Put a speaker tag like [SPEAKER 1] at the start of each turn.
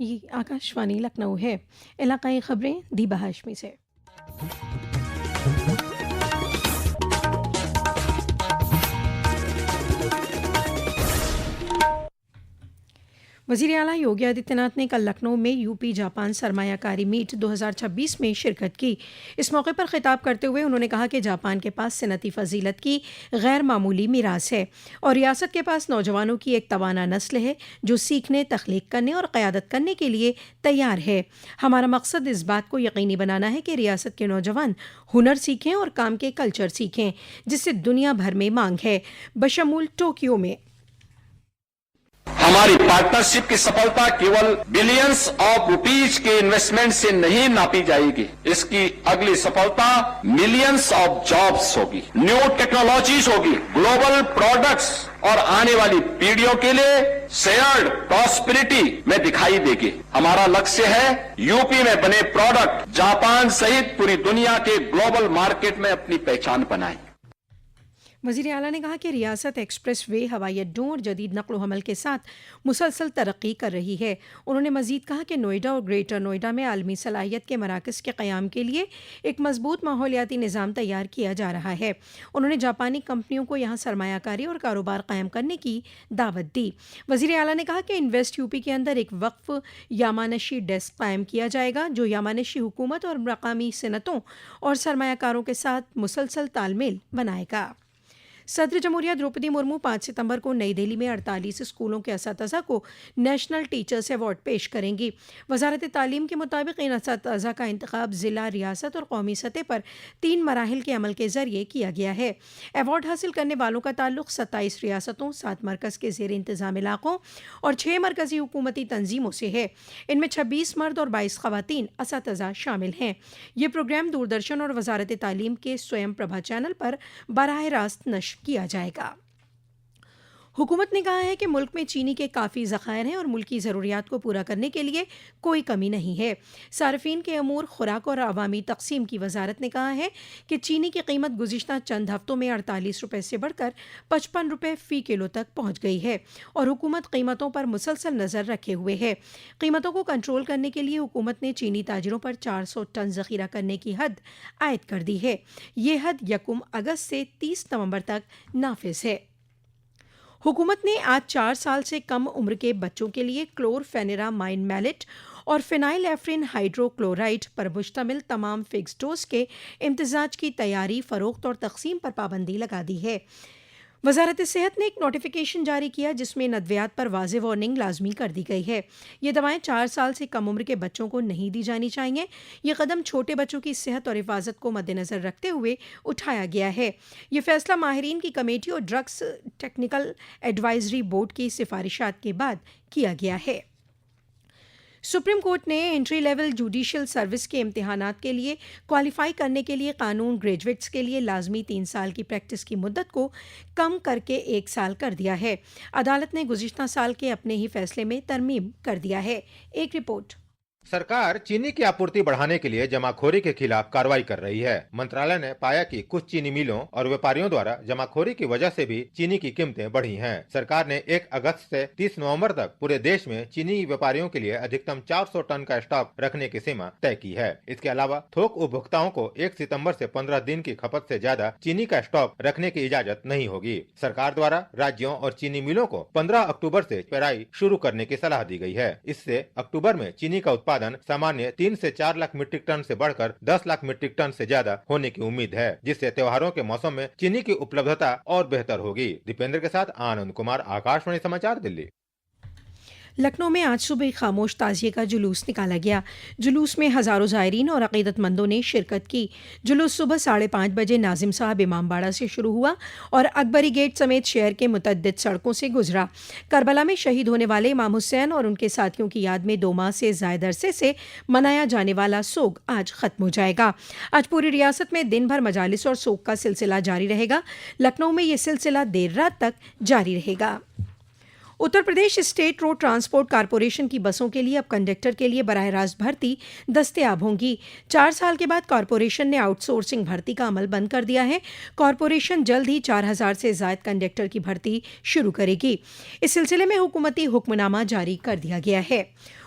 [SPEAKER 1] ये आकाशवाणी लखनऊ है। इलाकाई खबरें दीबा हाशमी से। वज़ीर आला योगी आदित्यनाथ ने कल लखनऊ में यूपी जापान सरमायाकारी मीट 2026 में शिरकत की। इस मौके पर खिताब करते हुए उन्होंने कहा कि जापान के पास सनती फ़जीलत की गैर मामूली मीरास है और रियासत के पास नौजवानों की एक तवाना नस्ल है जो सीखने, तख्लीक करने और क़यादत करने के लिए तैयार है। हमारा मकसद इस बात को यकीनी बनाना है कि रियासत के नौजवान हुनर सीखें और काम के कल्चर सीखें, जिससे दुनिया भर में मांग है। बशमूल टोक्यो में
[SPEAKER 2] हमारी पार्टनरशिप की सफलता केवल बिलियंस ऑफ रुपीज के इन्वेस्टमेंट से नहीं नापी जाएगी। इसकी अगली सफलता मिलियंस ऑफ जॉब्स होगी, न्यू टेक्नोलॉजीज होगी, ग्लोबल प्रोडक्ट्स और आने वाली पीढ़ियों के लिए शेयर्ड प्रॉस्पेरिटी में दिखाई देगी। हमारा लक्ष्य है यूपी में बने प्रोडक्ट जापान सहित पूरी दुनिया के ग्लोबल मार्केट में अपनी पहचान बनाए।
[SPEAKER 1] वज़ीर आला ने कहा कि रियासत एक्सप्रेस वे, हवाई अड्डों और जदीद नक़्ल हमल के साथ मुसलसल तरक्की कर रही है। उन्होंने मज़ीद कहा कि नोएडा और ग्रेटर नोएडा में आलमी सलाहियत के मराकज़ के क़याम के लिए एक मजबूत माहौलियाती निज़ाम तैयार किया जा रहा है। उन्होंने जापानी कंपनियों को यहाँ सरमायाकारी और कारोबार क़ायम करने की दावत दी। वज़ीर आला ने कहा कि इन्वेस्ट यूपी के अंदर एक वक्फ यामानशी डेस्क कायम किया जाएगा जो यामानशी हुकूमत और मकामी सनतों और सरमायाकारों के साथ मुसलसल तालमेल बनाएगा। सदर जमहूरिया द्रौपदी मुर्मू 5 सितंबर को नई दिल्ली में 48 स्कूलों के असातिज़ा को नेशनल टीचर्स अवार्ड पेश करेंगी। वजारत तालीम के मुताबिक इन असातिज़ा का इंतखाब ज़िला, रियासत और कौमी सतह पर 3 मराहिल के अमल के ज़रिए किया गया है। अवार्ड हासिल करने वालों का ताल्लुक 27 रियासतों, 7 मरकज़ के ज़ेर इंतज़ाम इलाक़ों और 6 मरकज़ी हुकूमती तंजीमों से है। इनमें 26 मर्द और 22 ख़वातीन असातिज़ा शामिल हैं। ये प्रोग्राम दूरदर्शन और वजारत तालीम के स्वयं प्रभा चैनल पर बराह रास्त नश्र किया जाएगा। हुकूमत ने कहा है कि मुल्क में चीनी के काफ़ी ज़खायर हैं और मुल्की ज़रूरियात को पूरा करने के लिए कोई कमी नहीं है। सार्फिन के अमूर, खुराक और अवामी तकसीम की वजारत ने कहा है कि चीनी की कीमत गुज़िश्ता चंद हफ्तों में 48 रुपये से बढ़कर 55 रुपये फ़ी किलो तक पहुँच गई है और हुकूमत कीमतों पर मुसलसल नज़र रखे हुए है। कीमतों को कंट्रोल करने के लिए हुकूमत ने चीनी ताजिरों पर 400 टन ज़ख़ीरा करने की हद आयद कर दी है। ये हद 1 अगस्त से 30 नवंबर तक नाफिज है। हुकूमत ने आज 4 साल से कम उम्र के बच्चों के लिए क्लोरफेनेरामाइन मैलेट और फिनाइल एफ्रिन हाइड्रोक्लोराइड पर मुश्तमिल तमाम फिक्स डोज के इम्तजाज की तैयारी, फ़रोख्त और तकसीम पर पाबंदी लगा दी है। वजारत सेहत ने एक नोटिफिकेशन जारी किया जिसमें नदवियात पर वाज़ेह वार्निंग लाजमी कर दी गई है। ये दवाएं 4 साल से कम उम्र के बच्चों को नहीं दी जानी चाहिए। ये कदम छोटे बच्चों की सेहत और हिफाजत को मद्देनज़र रखते हुए उठाया गया है। ये फैसला माहिरीन की कमेटी और ड्रग्स टेक्निकल एडवाइजरी बोर्ड की सिफारिशात के बाद किया गया है। सुप्रीम कोर्ट ने एंट्री लेवल जुडिशल सर्विस के इम्तिहानात के लिए क्वालिफाई करने के लिए कानून ग्रेजुएट्स के लिए लाजमी 3 साल की प्रैक्टिस की मुद्दत को कम करके 1 साल कर दिया है। अदालत ने गुज़िश्ता साल के अपने ही फैसले में तरमीम कर दिया है। एक रिपोर्ट।
[SPEAKER 3] सरकार चीनी की आपूर्ति बढ़ाने के लिए जमाखोरी के खिलाफ कार्रवाई कर रही है। मंत्रालय ने पाया कि कुछ चीनी मिलों और व्यापारियों द्वारा जमाखोरी की वजह से भी चीनी की कीमतें बढ़ी हैं। सरकार ने 1 अगस्त से 30 नवंबर तक पूरे देश में चीनी व्यापारियों के लिए अधिकतम 400 टन का स्टॉक रखने की सीमा तय की है। इसके अलावा थोक उपभोक्ताओं को 1 सितंबर से 15 दिन की खपत से ज्यादा चीनी का स्टॉक रखने की इजाजत नहीं होगी। सरकार द्वारा राज्यों और चीनी मिलों को 15 अक्टूबर से पेराई शुरू करने की सलाह दी गई है। इससे अक्टूबर में चीनी का उत्पादन सामान्य 3 से 4 लाख मीट्रिक टन से बढ़कर 10 लाख मीट्रिक टन से ज्यादा होने की उम्मीद है, जिससे त्योहारों के मौसम में चीनी की उपलब्धता और बेहतर होगी। दीपेंद्र के साथ आनंद कुमार, आकाशवाणी समाचार, दिल्ली।
[SPEAKER 1] लखनऊ में आज सुबह खामोश ताज़िए का जुलूस निकाला गया। जुलूस में हज़ारों ज़ायरीन और अक़ीदतमंदों ने शिरकत की। जुलूस सुबह 5:30 बजे नाजिम साहब इमामबाड़ा से शुरू हुआ और अकबरी गेट समेत शहर के मुतअद्दिद सड़कों से गुजरा। करबला में शहीद होने वाले इमाम हुसैन और उनके साथियों की याद में 2 माह से ज़ायद अरसे से मनाया जाने वाला सोग आज ख़त्म हो जाएगा। आज पूरी रियासत में दिन भर मजालिस और सोग का सिलसिला जारी रहेगा। लखनऊ में ये सिलसिला देर रात तक जारी रहेगा। Uttar Pradesh state road transport corporation की बसों के लिए अब कंडक्टर के लिए बराह रास्त भर्ती दस्तयाब होंगी। 4 साल के बाद कॉरपोरेशन ने आउटसोर्सिंग भर्ती का अमल बंद कर दिया है। कॉरपोरेशन जल्द ही 4000 से ज़ायद कंडक्टर की भर्ती शुरू करेगी। इस सिलसिले में हुकूमती हुक्मनामा जारी कर दिया गया है।